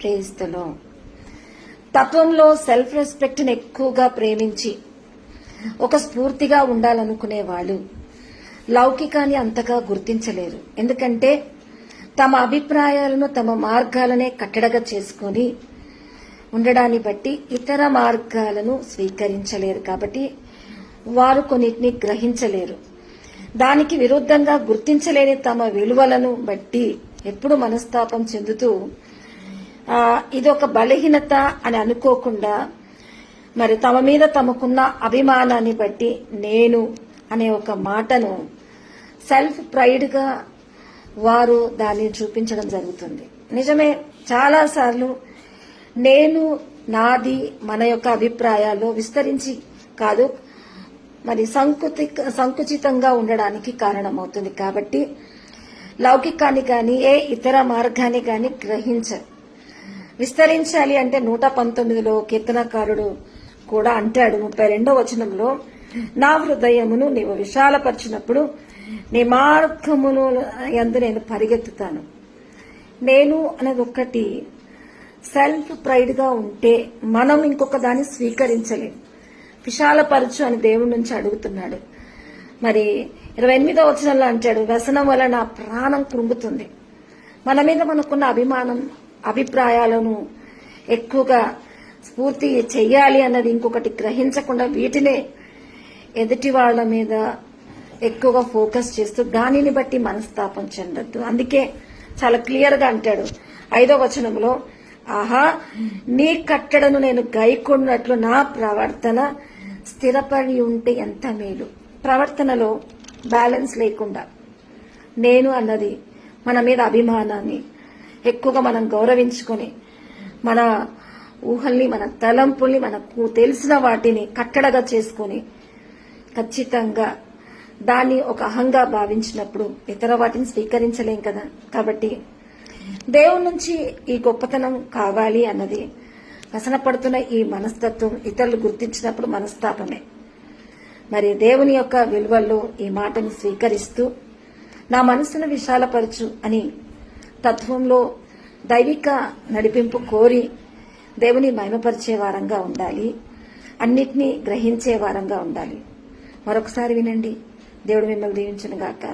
Praise the lord. తత్వంలో self respect ని ఎక్కువగా ప్రేమించి ఒక స్ఫూర్తిగా ఉండాలనుకునే వాళ్ళు లౌకికాన్ని అంతగా గుర్తించలేరు. ఎందుకంటే తమ అభిప్రాయాలను తమ మార్గాలనే కట్టడగా చేసుకొని ఉండడాన్ని బట్టి ఇతర మార్గాలను స్వీకరించలేరు. కాబట్టి వారు కొన్నిటిని గ్రహించలేరు. దానికి విరుద్ధంగా గుర్తించలేని తమ విలువలను బట్టి ఎప్పుడు మనస్తాపం చెందుతూ ఇది ఒక బలహీనత అని అనుకోకుండా మరి తమ మీద తమకున్న అభిమానాన్ని బట్టి నేను అనే ఒక మాటను సెల్ఫ్ ప్రైడ్ గా వారు దాన్ని చూపించడం జరుగుతుంది. నిజమే, చాలాసార్లు నేను నాది మన యొక్క అభిప్రాయాలు విస్తరించి కాదు మరి సంకుచితంగా ఉండడానికి కారణమవుతుంది. కాబట్టి లౌకికాన్ని కానీ ఏ ఇతర మార్గాన్ని కానీ విస్తరించాలి అంటే 119లో కీర్తనకారుడు కూడా అంటాడు 32వ వచనంలో, నా హృదయమును నీవు విశాలపరిచినప్పుడు నీ మార్గమును యందు నేను పరిగెత్తుతాను. నేను అనేది ఒకటి సెల్ఫ్ ప్రైడ్ గా ఉంటే మనం ఇంకొక దాన్ని స్వీకరించలేం. విశాలపరచు అని దేవుడి నుంచి అడుగుతున్నాడు. మరి 28వ వచనంలో అంటాడు, వ్యసనం వల్ల నా ప్రాణం కృంగుతుంది. మన మీద మనకున్న అభిప్రాయాలను ఎక్కువగా స్ఫూర్తి చెయ్యాలి అన్నది ఇంకొకటి గ్రహించకుండా వీటినే ఎదుటి వాళ్ల మీద ఎక్కువగా ఫోకస్ చేస్తూ దానిని బట్టి మనస్తాపం చెందొద్దు. అందుకే చాలా క్లియర్ గా అంటాడు 5వ వచనంలో, ఆహా నీ కట్టడను నేను గైకొన్నట్లు నా ప్రవర్తన స్థిరపడి ఉంటే ఎంత మేలు. ప్రవర్తనలో బ్యాలెన్స్ లేకుండా నేను అన్నది మన మీద అభిమానాన్ని ఎక్కువగా మనం గౌరవించుకొని మన ఊహల్ని మన తలంపుల్ని మనకు తెలిసిన వాటిని కట్టడగా చేసుకొని ఖచ్చితంగా దాన్ని ఒక అహంగా భావించినప్పుడు ఇతర వాటిని స్వీకరించలేం కదా. కాబట్టి దేవుడి నుంచి ఈ గొప్పతనం కావాలి అన్నది వ్యసనపడుతున్న ఈ మనస్తత్వం ఇతరులు గుర్తించినప్పుడు మనస్తాపమే. మరి దేవుని యొక్క విలువల్లో ఈ మాటను స్వీకరిస్తూ నా మనసును విశాలపరచు అని తత్వంలో దైవిక నడిపింపు కోరి దేవుని మహిమపరిచే వారంగా ఉండాలి. అన్నిటినీ గ్రహించే వారంగా ఉండాలి. మరొకసారి వినండి. దేవుడు మిమ్మల్ని దీవించును గాక.